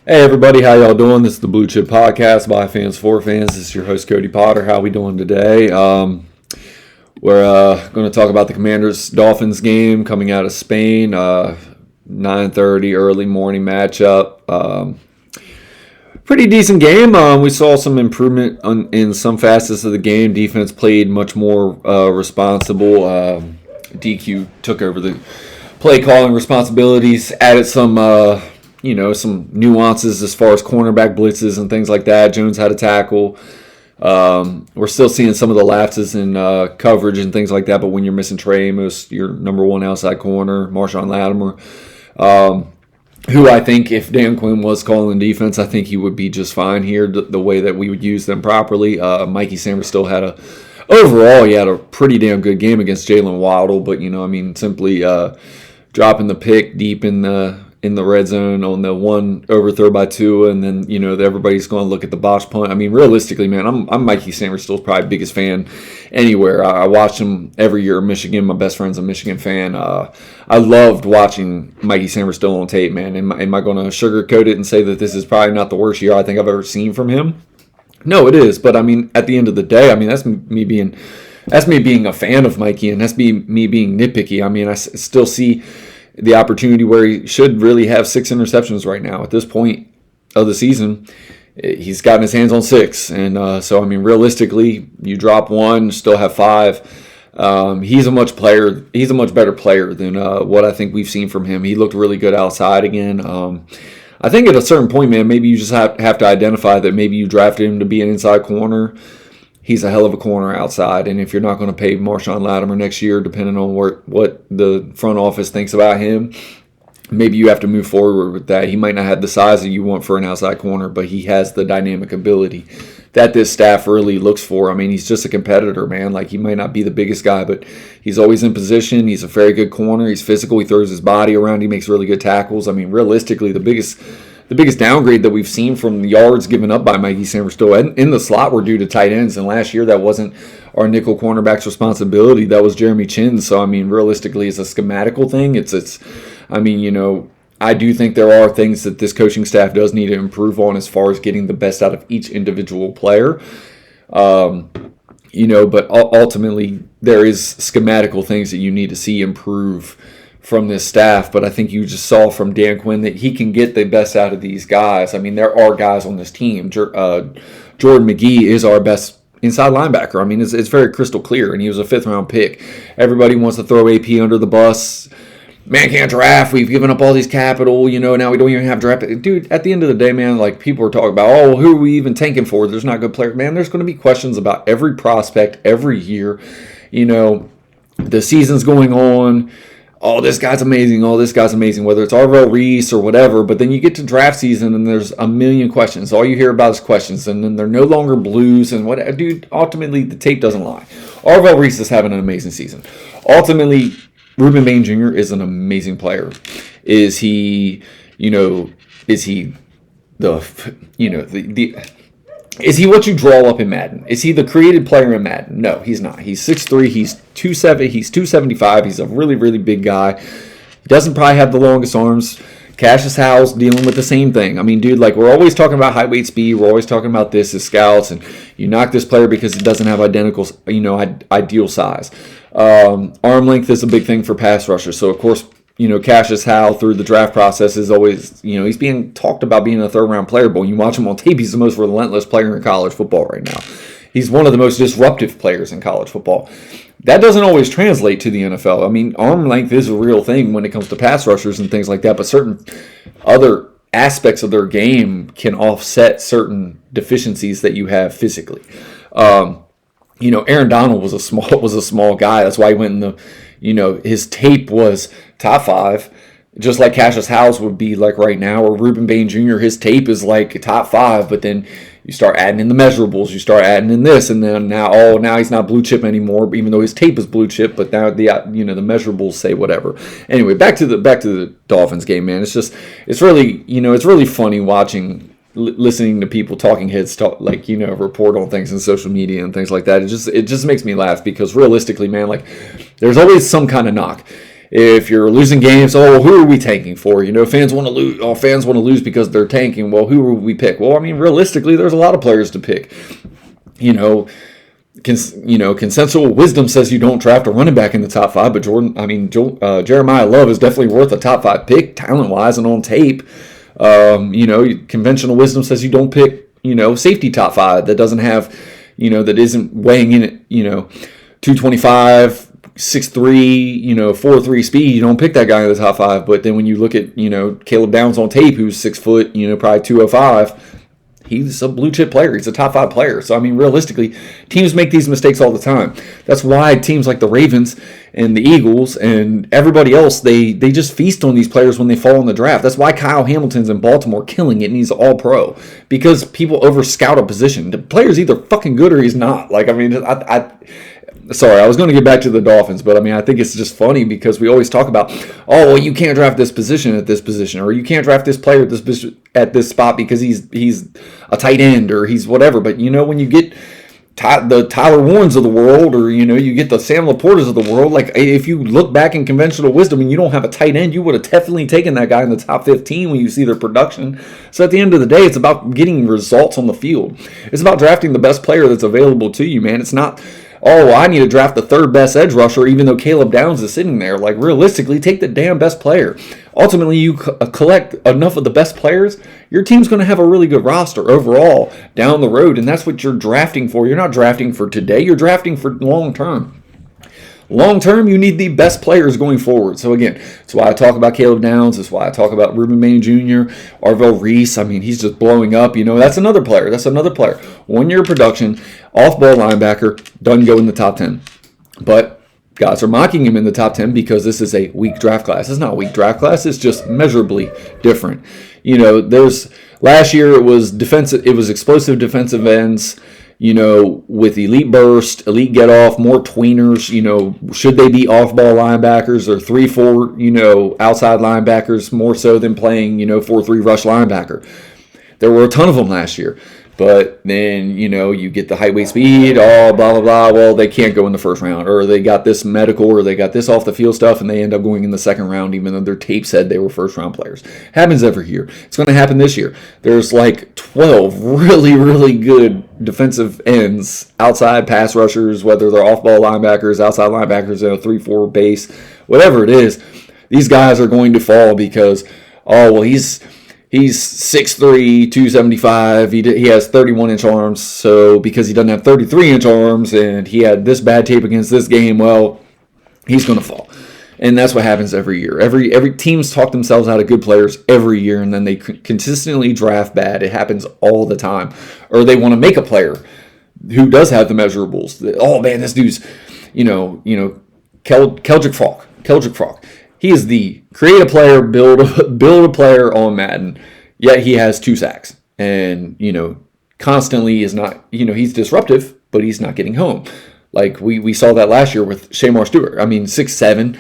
Hey everybody, how y'all doing? This is the Blue Chip Podcast by fans for fans. This is your host Cody Potter. How we doing today? We're going to talk about the Commanders Dolphins game coming out of Spain. 9:30 early morning matchup. Pretty decent game. We saw some improvement in some facets of the game. Defense played much more responsible. DQ took over the play calling responsibilities, added some nuances as far as cornerback blitzes and things like that. Jones had a tackle. We're still seeing some of the lapses in coverage and things like that, but when you're missing Trey Amos, your number one outside corner, Marshawn Lattimore, who I think if Dan Quinn was calling defense, I think he would be just fine here, the way that we would use them properly. Mikey Sanders still had he had a pretty damn good game against Jalen Waddle, but, simply dropping the pick deep in the red zone on the one overthrow by Tua, and then everybody's going to look at the botch punt. I mean, realistically, man, I'm Mikey Sanders still probably biggest fan anywhere. I watch him every year at Michigan. My best friend's a Michigan fan. I loved watching Mikey Sanders still on tape, man. Am I going to sugarcoat it and say that this is probably not the worst year I think I've ever seen from him? No, it is. But I mean, at the end of the day, I mean that's me being a fan of Mikey, and that's me being nitpicky. I mean, I still see the opportunity where he should really have 6 interceptions right now. At this point of the season, he's gotten his hands on 6. And so, I mean, realistically, you drop 1, still have 5. He's a much better player than what I think we've seen from him. He looked really good outside again. I think at a certain point, man, maybe you just have to identify that maybe you drafted him to be an inside corner. He's a hell of a corner outside, and if you're not going to pay Marshawn Lattimore next year, depending on what the front office thinks about him, maybe you have to move forward with that. He might not have the size that you want for an outside corner, but he has the dynamic ability that this staff really looks for. I mean, he's just a competitor, man. Like, he might not be the biggest guy, but he's always in position. He's a very good corner. He's physical. He throws his body around. He makes really good tackles. I mean, realistically, the biggest downgrade that we've seen from the yards given up by Mikey Sanders still in the slot were due to tight ends. And last year, that wasn't our nickel cornerback's responsibility. That was Jeremy Chin. So, I mean, realistically, it's a schematical thing. I do think there are things that this coaching staff does need to improve on as far as getting the best out of each individual player. But ultimately, there is schematical things that you need to see improve from this staff. But I think you just saw from Dan Quinn that he can get the best out of these guys. I mean, there are guys on this team. Jordan McGee is our best inside linebacker. I mean, it's very crystal clear, and he was a 5th-round pick. Everybody wants to throw AP under the bus. Man can't draft. We've given up all these capital. Now we don't even have draft. Dude, at the end of the day, man, like, people are talking about, who are we even tanking for? There's not good players. Man, there's going to be questions about every prospect every year. The season's going on. Oh, this guy's amazing. Oh, this guy's amazing. Whether it's Arvell Reese or whatever. But then you get to draft season and there's a million questions. All you hear about is questions. And then they're no longer blues. And what, dude, ultimately, the tape doesn't lie. Arvell Reese is having an amazing season. Ultimately, Ruben Bain Jr. is an amazing player. Is he is he what you draw up in Madden? Is he the created player in Madden? No, he's not. He's 6'3", he's 275, he's a really, really big guy. He doesn't probably have the longest arms. Cassius Howell's dealing with the same thing. I mean, dude, like, we're always talking about height, weight, speed. We're always talking about this as scouts, and you knock this player because it doesn't have ideal size. Arm length is a big thing for pass rushers. So, of course, Cassius Howell through the draft process is always, he's being talked about being a 3rd-round player, but when you watch him on tape, he's the most relentless player in college football right now. He's one of the most disruptive players in college football. That doesn't always translate to the NFL. I mean, arm length is a real thing when it comes to pass rushers and things like that, but certain other aspects of their game can offset certain deficiencies that you have physically. Aaron Donald was a small guy. That's why he went in the, his tape was top 5, just like Cassius Howell's would be like right now, or Ruben Bain Jr., his tape is like top 5, but then you start adding in the measurables, you start adding in this, and then now he's not blue chip anymore, even though his tape is blue chip, but now the measurables say whatever. Anyway, back to the Dolphins game, man. It's really funny watching, listening to people, talking heads talk, report on things in social media and things like that. It just makes me laugh because realistically, man, like, there's always some kind of knock. if you're losing games, oh, well, who are we tanking for? Fans want to lose. Oh, fans want to lose because they're tanking. Well, who will we pick? Well, I mean, realistically, there's a lot of players to pick. Consensual wisdom says you don't draft a running back in the top 5, but Jeremiah Love is definitely worth a top 5 pick, talent-wise and on tape. Conventional wisdom says you don't pick, safety top 5 that doesn't have, that isn't weighing in at, 225, 6'3", 4'3" speed. You don't pick that guy in the top 5. But then when you look at, Caleb Downs on tape, who's 6 foot, probably 205, he's a blue chip player. He's a top 5 player. So, I mean, realistically, teams make these mistakes all the time. That's why teams like the Ravens and the Eagles and everybody else, they just feast on these players when they fall in the draft. That's why Kyle Hamilton's in Baltimore killing it and he's all pro. Because people over scout a position. The player's either fucking good or he's not. Sorry, I was going to get back to the Dolphins, but I think it's just funny because we always talk about, oh, well, you can't draft this position at this position, or you can't draft this player at this spot because he's a tight end or he's whatever. But when you get the Tyler Warrens of the world, or you get the Sam Laportas of the world, like if you look back in conventional wisdom and you don't have a tight end, you would have definitely taken that guy in the top 15 when you see their production. So at the end of the day, it's about getting results on the field. It's about drafting the best player that's available to you, man. It's not, oh, I need to draft the 3rd best edge rusher even though Caleb Downs is sitting there. Like, realistically, take the damn best player. Ultimately, you collect enough of the best players, your team's going to have a really good roster overall down the road, and that's what you're drafting for. You're not drafting for today. You're drafting for long term. Long term, you need the best players going forward. So again, that's why I talk about Caleb Downs. That's why I talk about Ruben Bain Jr., Arvell Reese. I mean, he's just blowing up. That's another player. 1-year production, off-ball linebacker, doesn't go in the top 10. But guys are mocking him in the top 10 because this is a weak draft class. It's not a weak draft class. It's just measurably different. Last year it was defensive. It was explosive defensive ends. With elite burst, elite get off, more tweeners, should they be off-ball linebackers or 3-4, outside linebackers more so than playing, 4-3 rush linebacker. There were a ton of them last year. But then, you get the height, weight, speed, blah, blah, blah. Well, they can't go in the first round, or they got this medical, or they got this off the field stuff, and they end up going in the second round, even though their tape said they were first round players. Happens every year. It's going to happen this year. There's like 12 really, really good defensive ends, outside pass rushers, whether they're off-ball linebackers, outside linebackers, 3-4 base, whatever it is. These guys are going to fall because, he's 6'3", 275. He has 31-inch arms. So because he doesn't have 33-inch arms and he had this bad tape against this game, well, he's going to fall. And that's what happens every year. Every teams talk themselves out of good players every year, and then they consistently draft bad. It happens all the time. Or they want to make a player who does have the measurables. Oh man, this dude's, Keldrick Falk. He is the create a player, build a player on Madden, yet he has 2 sacks. And, constantly is not, he's disruptive, but he's not getting home. Like we saw that last year with Shamar Stewart. 6'7",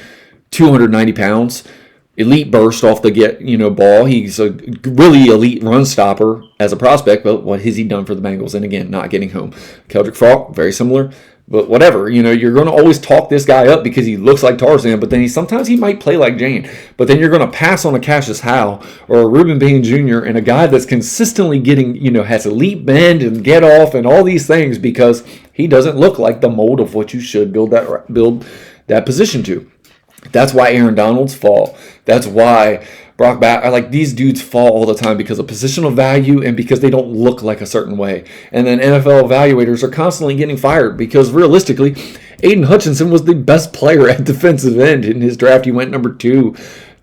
290 pounds, elite burst off the ball. He's a really elite run stopper as a prospect, but what has he done for the Bengals? And again, not getting home. Keldrick Falk, very similar. But whatever, you're going to always talk this guy up because he looks like Tarzan, but then sometimes he might play like Jane. But then you're going to pass on a Cassius Howe or a Ruben Bain Jr. and a guy that's consistently getting, has elite bend and get off and all these things because he doesn't look like the mold of what you should build that position to. That's why Aaron Donald's fall. That's why Brock these dudes fall all the time because of positional value and because they don't look like a certain way. And then NFL evaluators are constantly getting fired because realistically, Aiden Hutchinson was the best player at defensive end in his draft. He went number 2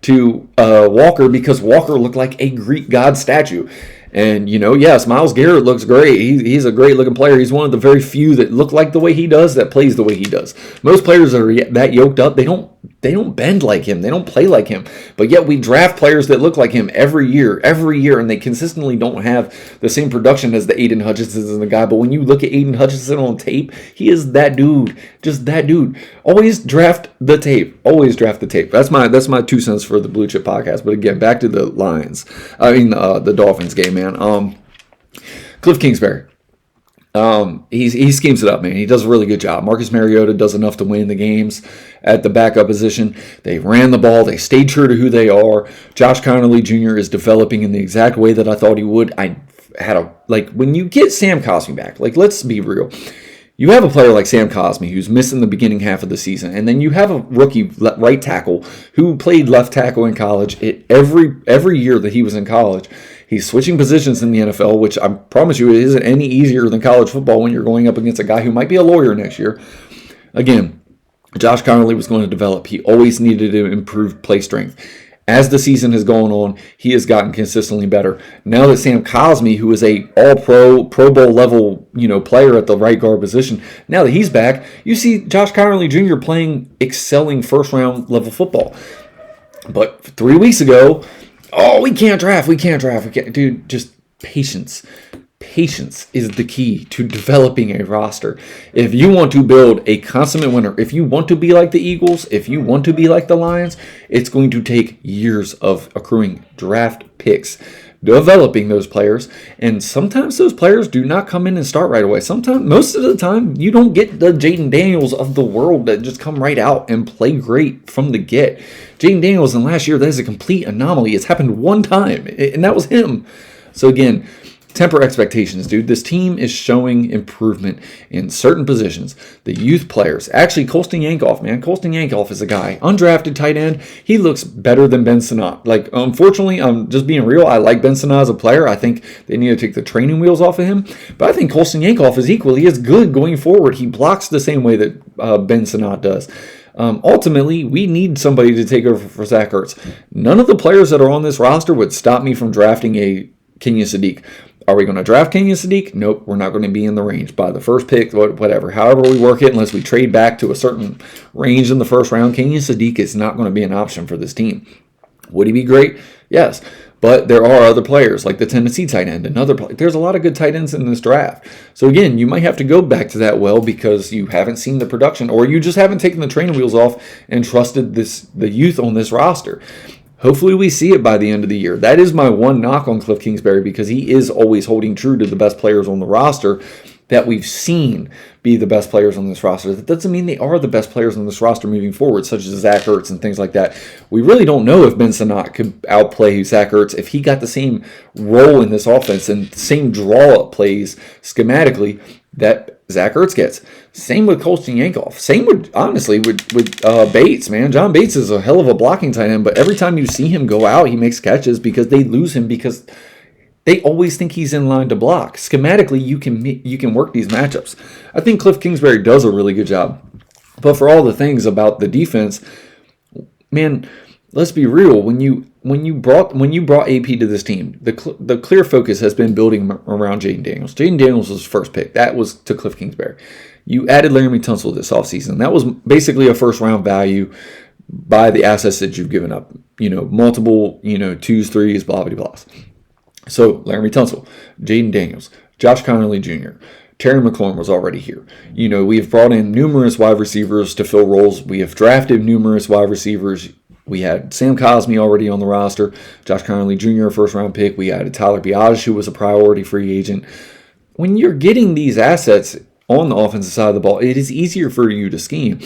to Walker because Walker looked like a Greek god statue. And, yes, Myles Garrett looks great. He's a great-looking player. He's one of the very few that look like the way he does, that plays the way he does. Most players that are that yoked up, they don't bend like him. They don't play like him. But yet we draft players that look like him every year, and they consistently don't have the same production as the Aiden Hutchinsons and the guy. But when you look at Aiden Hutchinson on tape, he is that dude. Just that dude. Always draft the tape. Always draft the tape. That's my 2 cents for the Blue Chip Podcast. But again, back to the the Dolphins game, man. Cliff Kingsbury. He schemes it up, man. He does a really good job. Marcus Mariota does enough to win the games at the backup position. They ran the ball. They stayed true to who they are. Josh Connerly Jr. is developing in the exact way that I thought he would. When you get Sam Cosmi back, let's be real. You have a player like Sam Cosmi who's missing the beginning half of the season, and then you have a rookie right tackle who played left tackle in college. Every year that he was in college, he's switching positions in the NFL, which I promise you it isn't any easier than college football when you're going up against a guy who might be a lawyer next year. Again, Josh Connerly was going to develop. He always needed to improve play strength. As the season has gone on, he has gotten consistently better. Now that Sam Cosmi, who is a all-pro, Pro Bowl level, player at the right guard position, now that he's back, you see Josh Connerly Jr. playing excelling first-round level football. But 3 weeks ago, we can't draft. Dude, just patience. Patience is the key to developing a roster. If you want to build a consummate winner, if you want to be like the Eagles, if you want to be like the Lions, it's going to take years of accruing draft picks, developing those players. And sometimes those players do not come in and start right away. Most of the time, you don't get the Jaden Daniels of the world that just come right out and play great from the get. Jaden Daniels in last year, that is a complete anomaly. It's happened one time, and that was him. So again, temper expectations, dude. This team is showing improvement in certain positions. The youth players. Actually, Colston Yankoff, man. Colston Yankoff is a guy. Undrafted tight end. He looks better than Ben Sinnott. Unfortunately, I'm just being real. I like Ben Sinnott as a player. I think they need to take the training wheels off of him. But I think Colston Yankoff is equally as good going forward. He blocks the same way that Ben Sinnott does. Ultimately, we need somebody to take over for Zach Ertz. None of the players that are on this roster would stop me from drafting a Kenyon Sadiq. Are we going to draft Kenyon Sadiq? Nope, we're not going to be in the range by the first pick, whatever. However we work it, unless we trade back to a certain range in the first round, Kenyon Sadiq is not going to be an option for this team. Would he be great? Yes. But there are other players, like the Tennessee tight end, there's a lot of good tight ends in this draft. So again, you might have to go back to that well because you haven't seen the production, or you just haven't taken the training wheels off and trusted the youth on this roster. Hopefully we see it by the end of the year. That is my one knock on Cliff Kingsbury, because he is always holding true to the best players on the roster that we've seen be the best players on this roster. That doesn't mean they are the best players on this roster moving forward, such as Zach Ertz and things like that. We really don't know if Ben Sinnott could outplay Zach Ertz if he got the same role in this offense and the same draw-up plays schematically that Zach Ertz gets. Same with Colston Yankoff. Same with Bates, man. John Bates is a hell of a blocking tight end, but every time you see him go out, he makes catches because they lose him because they always think he's in line to block. Schematically, you can work these matchups. I think Cliff Kingsbury does a really good job. But for all the things about the defense, man, let's be real. When you brought AP to this team, the clear focus has been building around Jaden Daniels. Jaden Daniels was first pick. That was to Cliff Kingsbury. You added Laramie Tunsil this offseason. That was basically a first round value by the assets that you've given up. Multiple, 2s, 3s, blah, blah, blah. So Laramie Tunsil, Jaden Daniels, Josh Connerly Jr., Terry McLaurin was already here. We have brought in numerous wide receivers to fill roles. We have drafted numerous wide receivers. We had Sam Cosmi already on the roster, Josh Connerly Jr., a first-round pick. We added Tyler Biadasz, who was a priority free agent. When you're getting these assets on the offensive side of the ball, it is easier for you to scheme.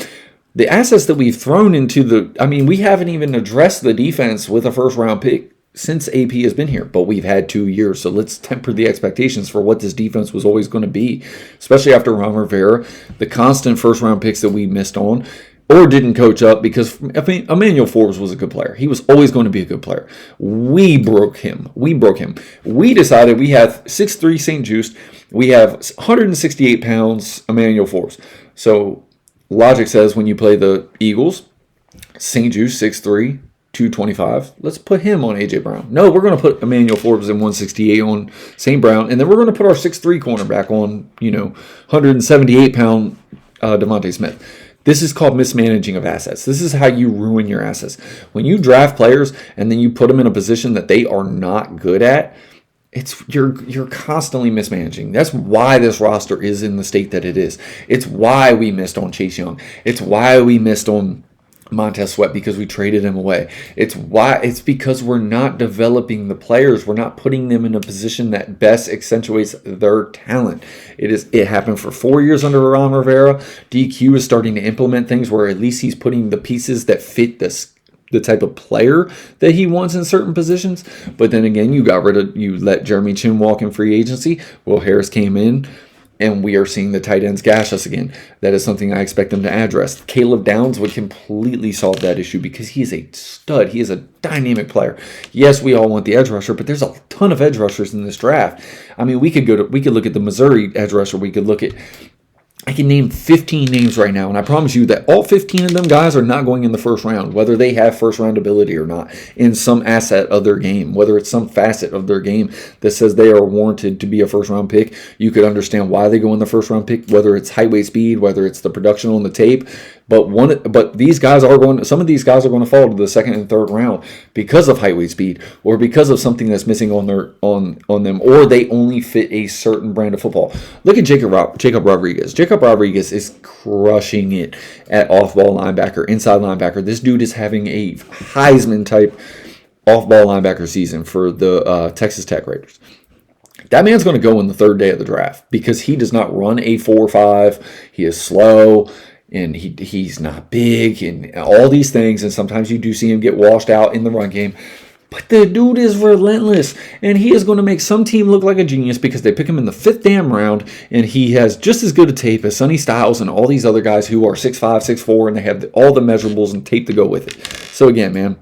The assets that we've thrown we haven't even addressed the defense with a first-round pick since AP has been here, but we've had 2 years, so let's temper the expectations for what this defense was always going to be, especially after Ron Rivera, the constant first-round picks that we missed on or didn't coach up, because Emmanuel Forbes was a good player. He was always going to be a good player. We broke him. We decided we have 6'3" St. Juste. We have 168 pounds Emmanuel Forbes. So logic says when you play the Eagles, St. Juste 6'3", 225. Let's put him on A.J. Brown. No, we're going to put Emmanuel Forbes in 168 on St. Brown, and then we're going to put our 6'3" cornerback on, 178-pound Devontae Smith. This is called mismanaging of assets. This is how you ruin your assets. When you draft players and then you put them in a position that they are not good at, you're constantly mismanaging. That's why this roster is in the state that it is. It's why we missed on Chase Young. It's why we missed on Montez Sweat because we traded him away. It's because we're not developing the players. We're not putting them in a position that best accentuates their talent. It happened for 4 years under Ron Rivera. DQ is starting to implement things where at least he's putting the pieces that fit the type of player that he wants in certain positions. But then again, you let Jeremy Chin walk in free agency. Will Harris came in. And we are seeing the tight ends gash us again. That is something I expect them to address. Caleb Downs would completely solve that issue because he is a stud. He is a dynamic player. Yes, we all want the edge rusher, but there's a ton of edge rushers in this draft. I mean, we could look at the Missouri edge rusher. I can name 15 names right now, and I promise you that all 15 of them guys are not going in the first round, whether they have first-round ability or not, in some asset of their game, whether it's some facet of their game that says they are warranted to be a first-round pick. You could understand why they go in the first-round pick, whether it's height, weight, speed, whether it's the production on the tape. But these guys some of these guys are going to fall to the second and third round because of height, weight, speed, or because of something that's missing on them, or they only fit a certain brand of football. Look at Jacob Rodriguez. Jacob Rodriguez is crushing it at off-ball linebacker, inside linebacker. This dude is having a Heisman-type off-ball linebacker season for the Texas Tech Raiders. That man's going to go in the third day of the draft because he does not run a 4.5. He is slow. And he's not big and all these things. And sometimes you do see him get washed out in the run game. But the dude is relentless. And he is going to make some team look like a genius because they pick him in the 5th damn round. And he has just as good a tape as Sonny Styles and all these other guys who are 6'5", 6'4", and they have all the measurables and tape to go with it. So again, man,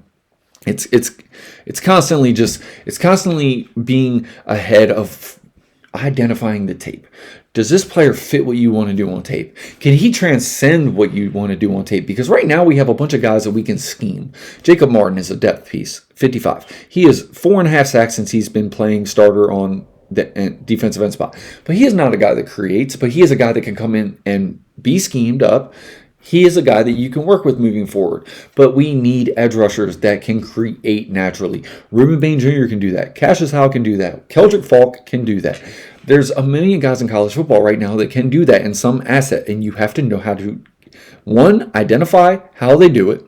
it's constantly being ahead of identifying the tape. Does this player fit what you want to do on tape? Can he transcend what you want to do on tape? Because right now we have a bunch of guys that we can scheme. Jacob Martin is a depth piece, 55. He is 4.5 sacks since he's been playing starter on the defensive end spot. But he is not a guy that creates, but he is a guy that can come in and be schemed up. He is a guy that you can work with moving forward. But we need edge rushers that can create naturally. Reuben Bain Jr. can do that. Cassius Howe can do that. Keldrick Falk can do that. There's a million guys in college football right now that can do that in some asset, and you have to know how to, one, identify how they do it.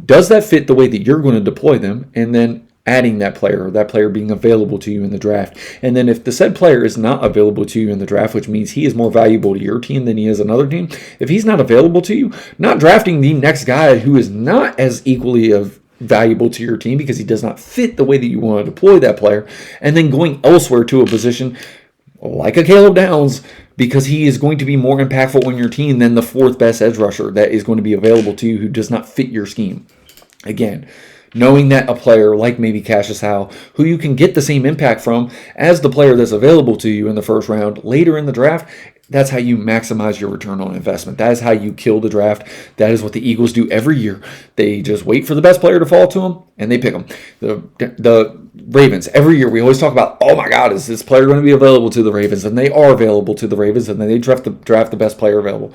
Does that fit the way that you're going to deploy them? And then adding that player, or that player being available to you in the draft. And then if the said player is not available to you in the draft, which means he is more valuable to your team than he is another team, if he's not available to you, not drafting the next guy who is not as equally valuable to your team because he does not fit the way that you want to deploy that player, and then going elsewhere to a position like a Caleb Downs because he is going to be more impactful on your team than the 4th best edge rusher that is going to be available to you who does not fit your scheme. Again, knowing that a player like maybe Cassius Howe, who you can get the same impact from as the player that's available to you in the first round later in the draft, that's how you maximize your return on investment. That is how you kill the draft. That is what the Eagles do every year. They just wait for the best player to fall to them, and they pick them. The Ravens, every year we always talk about, oh my God, is this player going to be available to the Ravens? And they are available to the Ravens, and then they draft the best player available.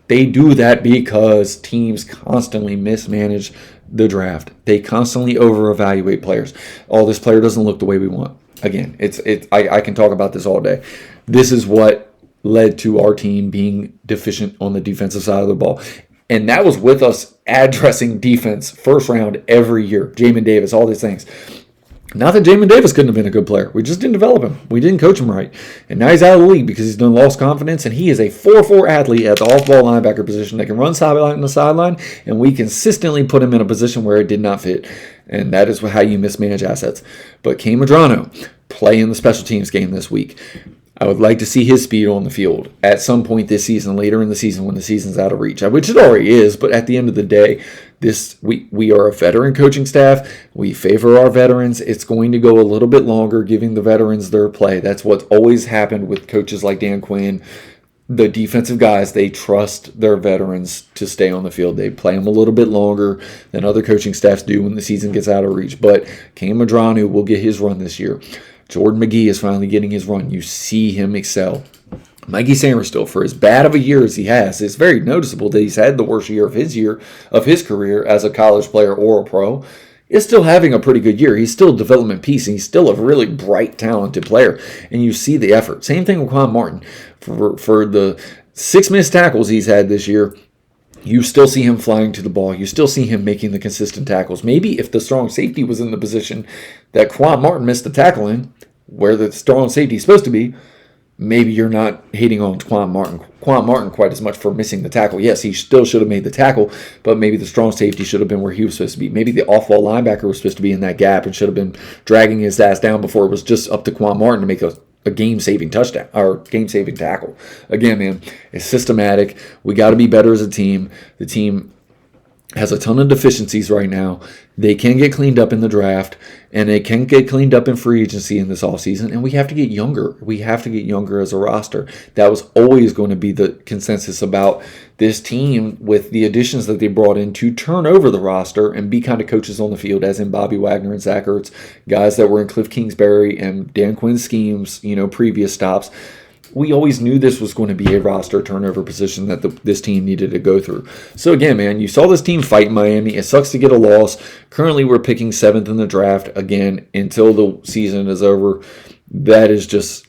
They do that because teams constantly mismanage the draft. They constantly over-evaluate players. Oh, this player doesn't look the way we want. Again, I can talk about this all day. This is what led to our team being deficient on the defensive side of the ball. And that was with us addressing defense first round every year. Jamin Davis, all these things. Not that Jamin Davis couldn't have been a good player. We just didn't develop him. We didn't coach him right. And now he's out of the league because he's done lost confidence, and he is a 4-4 athlete at the off-ball linebacker position that can run sideline to sideline, and we consistently put him in a position where it did not fit. And that is how you mismanage assets. But Kane Medrano, play in the special teams game this week. I would like to see his speed on the field at some point this season, later in the season when the season's out of reach, which it already is. But at the end of the day, we are a veteran coaching staff. We favor our veterans. It's going to go a little bit longer, giving the veterans their play. That's what's always happened with coaches like Dan Quinn. The defensive guys, they trust their veterans to stay on the field. They play them a little bit longer than other coaching staffs do when the season gets out of reach. But Kane Medrano will get his run this year. Jordan McGee is finally getting his run. You see him excel. Mikey Sainristil, for as bad of a year as he has, it's very noticeable that he's had the worst year of his career as a college player or a pro. Is still having a pretty good year. He's still a development piece, and he's still a really bright, talented player. And you see the effort. Same thing with Quan Martin. For the 6 missed tackles he's had this year, You still see him flying to the ball. You still see him making the consistent tackles. Maybe if the strong safety was in the position that Quan Martin missed the tackle in, where the strong safety is supposed to be, maybe you're not hating on Quan Martin quite as much for missing the tackle. Yes, he still should have made the tackle, but maybe the strong safety should have been where he was supposed to be. Maybe the off-ball linebacker was supposed to be in that gap and should have been dragging his ass down before it was just up to Quan Martin to make a game-saving touchdown or game-saving tackle. Again, man, it's systematic. We got to be better as a team. The team has a ton of deficiencies right now. They can get cleaned up in the draft, and they can get cleaned up in free agency in this offseason, and we have to get younger. We have to get younger as a roster. That was always going to be the consensus about this team with the additions that they brought in to turn over the roster and be kind of coaches on the field, as in Bobby Wagner and Zach Ertz, guys that were in Cliff Kingsbury and Dan Quinn's schemes, previous stops. We always knew this was going to be a roster turnover position that this team needed to go through. So again, man, you saw this team fight in Miami. It sucks to get a loss. Currently, we're picking 7th in the draft. Again, until the season is over, that is just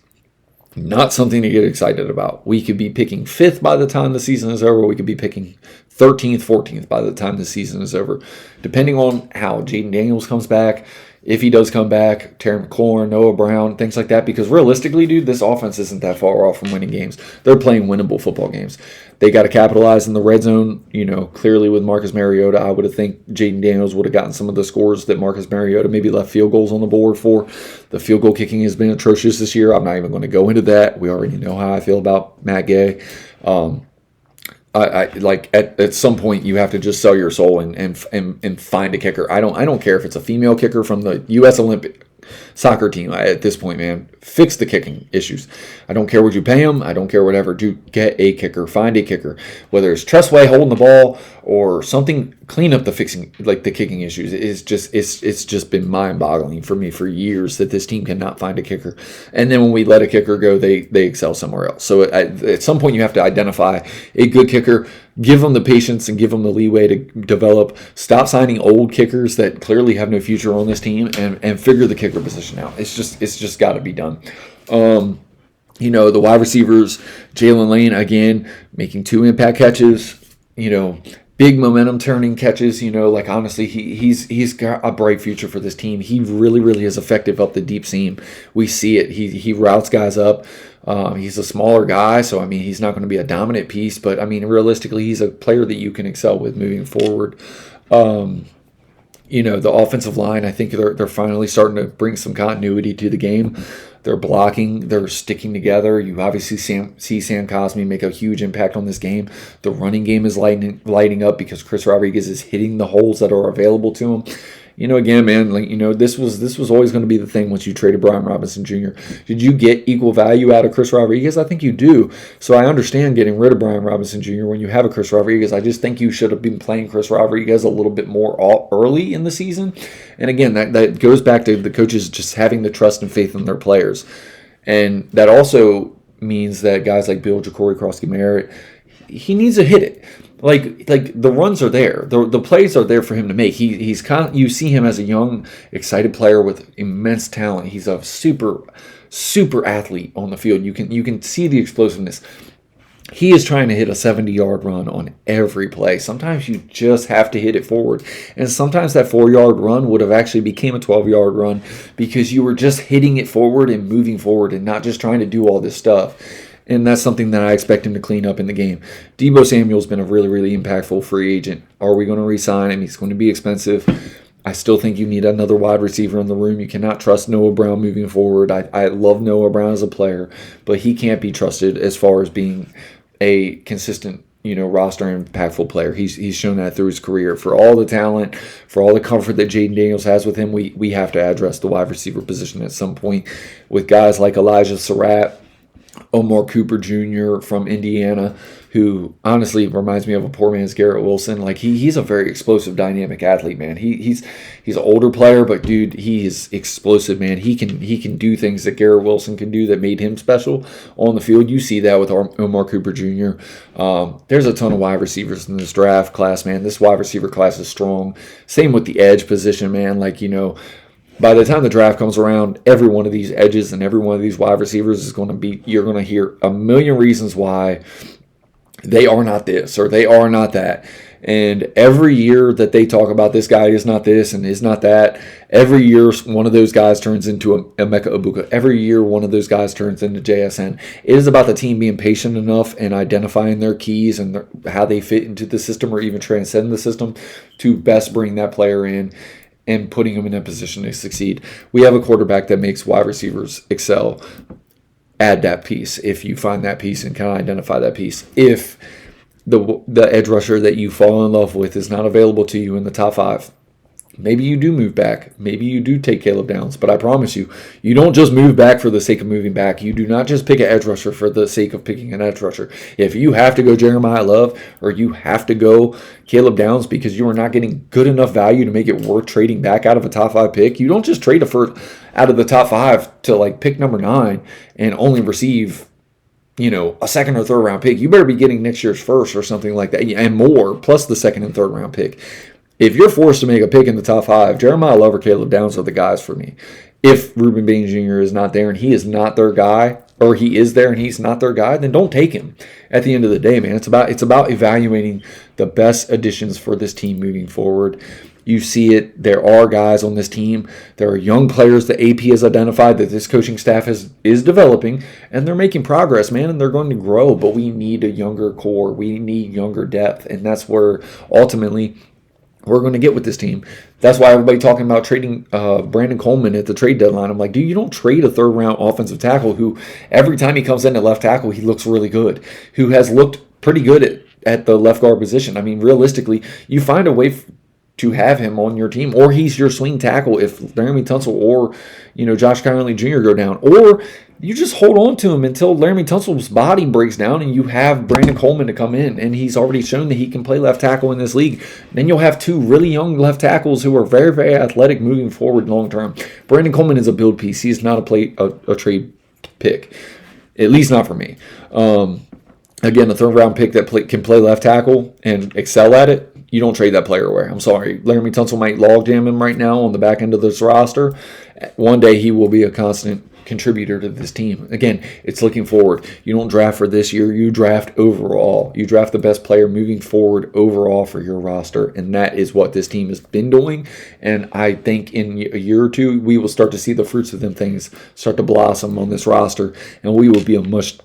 not something to get excited about. We could be picking 5th by the time the season is over. We could be picking 13th, 14th by the time the season is over, depending on how Jaden Daniels comes back. If he does come back, Terry McLaurin, Noah Brown, things like that. Because realistically, dude, this offense isn't that far off from winning games. They're playing winnable football games. They got to capitalize in the red zone. Clearly with Marcus Mariota, I would have think Jaden Daniels would have gotten some of the scores that Marcus Mariota maybe left field goals on the board for. The field goal kicking has been atrocious this year. I'm not even going to go into that. We already know how I feel about Matt Gay. I like at some point you have to just sell your soul and find a kicker. I don't care if it's a female kicker from the U.S. Olympic soccer team. At this point, man, fix the kicking issues. I don't care what you pay them. I don't care whatever. Do get a kicker. Find a kicker. Whether it's Tressway holding the ball or something, clean up the kicking issues. It's just been mind-boggling for me for years that this team cannot find a kicker. And then when we let a kicker go, they excel somewhere else. So at some point you have to identify a good kicker, give them the patience and give them the leeway to develop. Stop signing old kickers that clearly have no future on this team and figure the kicker position out. It's just got to be done. The wide receivers, Jalen Lane, again, making 2 impact catches, big momentum turning catches, honestly, he's got a bright future for this team. He really, really is effective up the deep seam. We see it. He routes guys up. He's a smaller guy, so he's not going to be a dominant piece, but realistically, he's a player that you can excel with moving forward. The offensive line, I think they're finally starting to bring some continuity to the game. They're blocking. They're sticking together. You obviously see Sam Cosmi make a huge impact on this game. The running game is lighting up because Chris Rodriguez is hitting the holes that are available to him. Again, man, this was always going to be the thing once you traded Brian Robinson Jr. Did you get equal value out of Chris Rodriguez? I think you do. So I understand getting rid of Brian Robinson Jr. when you have a Chris Rodriguez. I just think you should have been playing Chris Rodriguez a little bit more early in the season. And again, that goes back to the coaches just having the trust and faith in their players. And that also means that guys like Bill Ja'Cory Krosky-Merritt, he needs to hit it. Like the runs are there, the plays are there for him to make. You see him as a young, excited player with immense talent. He's a super athlete on the field. You can see the explosiveness. He is trying to hit a 70-yard run on every play. Sometimes you just have to hit it forward, and sometimes that 4-yard run would have actually became a 12-yard run because you were just hitting it forward and moving forward and not just trying to do all this stuff. And that's something that I expect him to clean up in the game. Deebo Samuel's been a really, really impactful free agent. Are we going to re-sign him? He's going to be expensive. I still think you need another wide receiver in the room. You cannot trust Noah Brown moving forward. I love Noah Brown as a player, but he can't be trusted as far as being a consistent, roster impactful player. He's shown that through his career. For all the talent, for all the comfort that Jaden Daniels has with him, we have to address the wide receiver position at some point with guys like Elijah Surratt, Omar Cooper Jr. from Indiana, who honestly reminds me of a poor man's Garrett Wilson. He's a very explosive, dynamic athlete, man. He's an older player, but dude, he is explosive, man. He can do things that Garrett Wilson can do that made him special on the field. You see that with Omar Cooper Jr. There's a ton of wide receivers in this draft class, man. This wide receiver class is strong. Same with the edge position, man. By the time the draft comes around, every one of these edges and every one of these wide receivers is going to be, you're going to hear a million reasons why they are not this or they are not that. And every year that they talk about this guy is not this and is not that, every year one of those guys turns into a Emeka Ibuka. Every year one of those guys turns into JSN. It is about the team being patient enough and identifying their keys and how they fit into the system or even transcend the system to best bring that player in and putting them in a position to succeed. We have a quarterback that makes wide receivers excel. Add that piece if you find that piece and can identify that piece. If the edge rusher that you fall in love with is not available to you in the top 5, maybe you do move back. Maybe you do take Caleb Downs. But I promise you, you don't just move back for the sake of moving back. You do not just pick an edge rusher for the sake of picking an edge rusher. If you have to go Jeremiah Love or you have to go Caleb Downs because you are not getting good enough value to make it worth trading back out of a top 5 pick, you don't just trade a first out of the top 5 to like pick number 9 and only receive a second or third round pick. You better be getting next year's first or something like that and more, plus the second and third round pick. If you're forced to make a pick in the top 5, Jeremiah Love or Caleb Downs are the guys for me. If Reuben Baines Jr. is not there and he is not their guy, or he is there and he's not their guy, then don't take him. At the end of the day, man, it's about evaluating the best additions for this team moving forward. You see it. There are guys on this team. There are young players that AP has identified that this coaching staff is developing, and they're making progress, man, and they're going to grow. But we need a younger core. We need younger depth, and that's where ultimately we're going to get with this team. That's why everybody talking about trading Brandon Coleman at the trade deadline. I'm like, dude, you don't trade a third-round offensive tackle who every time he comes in at left tackle, he looks really good, who has looked pretty good at the left guard position. I mean, realistically, you find a way to have him on your team, or he's your swing tackle if Laramie Tunsil or Josh Conley Jr. go down, or you just hold on to him until Laramie Tunsil's body breaks down and you have Brandon Coleman to come in, and he's already shown that he can play left tackle in this league. Then you'll have 2 really young left tackles who are very, very athletic moving forward long term. Brandon Coleman is a build piece. He's not a trade pick, at least not for me. Again, a third-round pick that can play left tackle and excel at it, you don't trade that player away. I'm sorry. Laramie Tunsil might log jam him right now on the back end of this roster. One day he will be a constant contributor to this team. Again, it's looking forward. You don't draft for this year. You draft overall. You draft the best player moving forward overall for your roster, and that is what this team has been doing. And I think in a year or two, we will start to see the fruits of them things start to blossom on this roster, and we will be a much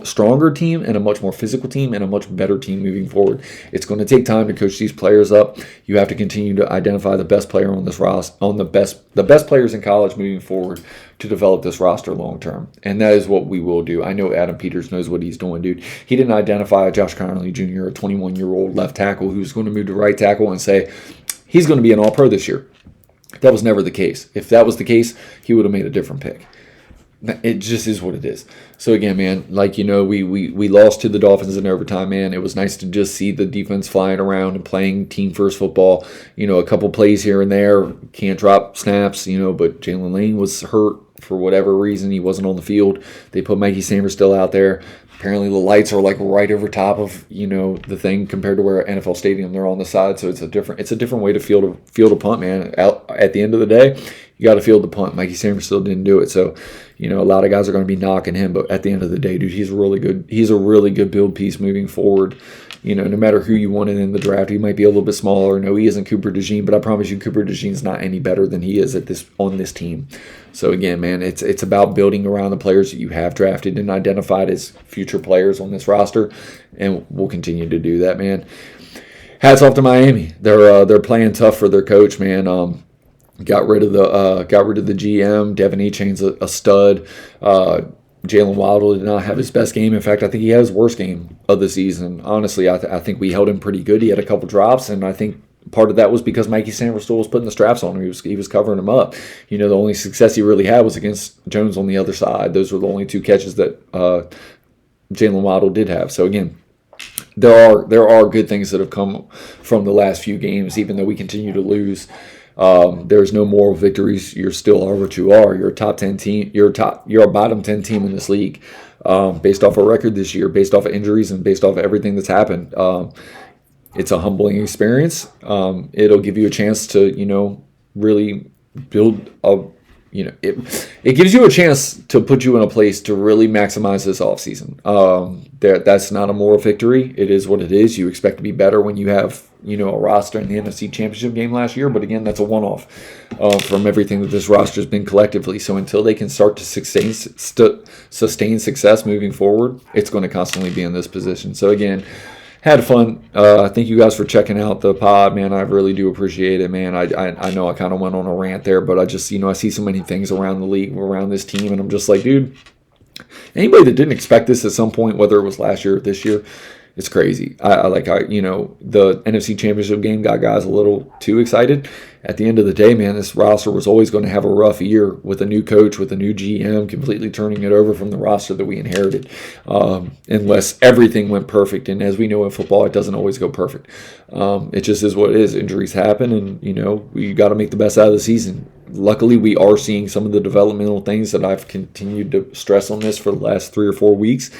stronger team and a much more physical team and a much better team moving forward. It's going to take time to coach these players up. You have to continue to identify the best player on this roster, on the best players in college moving forward, to develop this roster long term. And that is what we will do. I know Adam Peters knows what he's doing, dude. He didn't identify Josh Conley Jr., a 21-year-old left tackle who's going to move to right tackle and say he's going to be an all-pro this year. That was never the case. If that was the case, he would have made a different pick. It just is what it is. So again, man, we lost to the Dolphins in overtime, man. It was nice to just see the defense flying around and playing team first football. A couple plays here and there, can't drop snaps, but Jalen Lane was hurt for whatever reason. He wasn't on the field. They put Mikey Sanders still out there. Apparently the lights are right over top of the thing compared to where NFL Stadium they're on the side. So it's a different way to field a punt, man. At the end of the day, you got to field the punt. Mikey Sanders still didn't do it. So a lot of guys are going to be knocking him, but at the end of the day, dude, he's really good. He's a really good build piece moving forward. No matter who you wanted in the draft, he might be a little bit smaller. No, he isn't Cooper DeJean, but I promise you, Cooper DeJean's not any better than he is on this team. So again, man, it's about building around the players that you have drafted and identified as future players on this roster, and we'll continue to do that, man. Hats off to Miami. They're playing tough for their coach, man. Got rid of the GM. Devin Achane's a stud. Jalen Waddle did not have his best game. In fact, I think he had his worst game of the season. Honestly, I think we held him pretty good. He had a couple drops, and I think part of that was because Mikey Sanders still was putting the straps on him. He was covering him up. The only success he really had was against Jones on the other side. Those were the only 2 catches that Jalen Waddle did have. So again, there are good things that have come from the last few games, even though we continue to lose. There's no moral victories. You still are what you are. You're a top 10 team. You're a bottom 10 team in this league, based off a record this year, based off of injuries, and based off of everything that's happened. It's a humbling experience. It'll give you a chance to really build it gives you a chance to put you in a place to really maximize this offseason. That's not a moral victory. It is what it is. You expect to be better when you have, a roster in the NFC Championship game last year. But again, that's a one-off from everything that this roster has been collectively. So until they can start to sustain success moving forward, it's going to constantly be in this position. So again, had fun. Thank you guys for checking out the pod, man. I really do appreciate it, man. I know I kind of went on a rant there, but I just, I see so many things around the league, around this team, and I'm just like, dude, anybody that didn't expect this at some point, whether it was last year or this year, it's crazy. The NFC Championship game got guys a little too excited. At the end of the day, man, this roster was always going to have a rough year with a new coach, with a new GM, completely turning it over from the roster that we inherited, unless everything went perfect. And as we know in football, it doesn't always go perfect. It just is what it is. Injuries happen, and, we got to make the best out of the season. Luckily, we are seeing some of the developmental things that I've continued to stress on this for the last 3 or 4 weeks.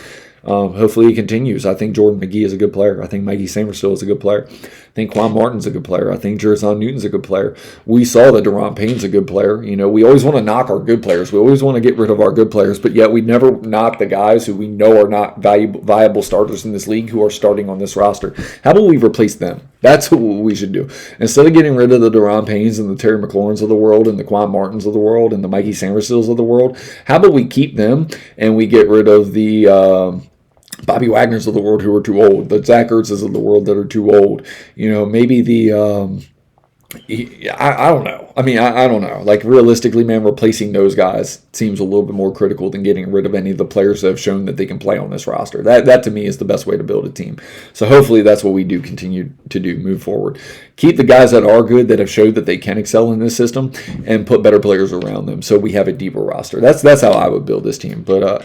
Hopefully it continues. I think Jordan McGee is a good player. I think Mikey Samerstill is a good player. I think Quan Martin's a good player. I think Jerzon Newton's a good player. We saw that Daron Payne's a good player. We always want to knock our good players. We always want to get rid of our good players, but yet we never knock the guys who we know are not viable starters in this league who are starting on this roster. How about we replace them? That's what we should do. Instead of getting rid of the Daron Paynes and the Terry McLaurins of the world and the Quan Martins of the world and the Mikey Samerstills of the world, how about we keep them and we get rid of the Bobby Wagner's of the world who are too old, the Zach Ertz's of the world that are too old, maybe the I don't know. I don't know. Like, realistically, man, replacing those guys seems a little bit more critical than getting rid of any of the players that have shown that they can play on this roster. That to me is the best way to build a team. So hopefully that's what we do continue to do, move forward. Keep the guys that are good, that have showed that they can excel in this system, and put better players around them so we have a deeper roster. That's how I would build this team. But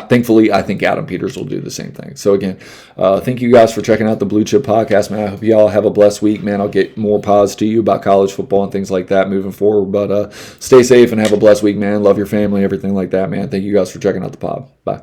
thankfully, I think Adam Peters will do the same thing. So again, thank you guys for checking out the Blue Chip Podcast, man. I hope you all have a blessed week, man. I'll get more pods to you about college football and things like that moving forward. But stay safe and have a blessed week, man. Love your family, everything like that, man. Thank you guys for checking out the pod. Bye.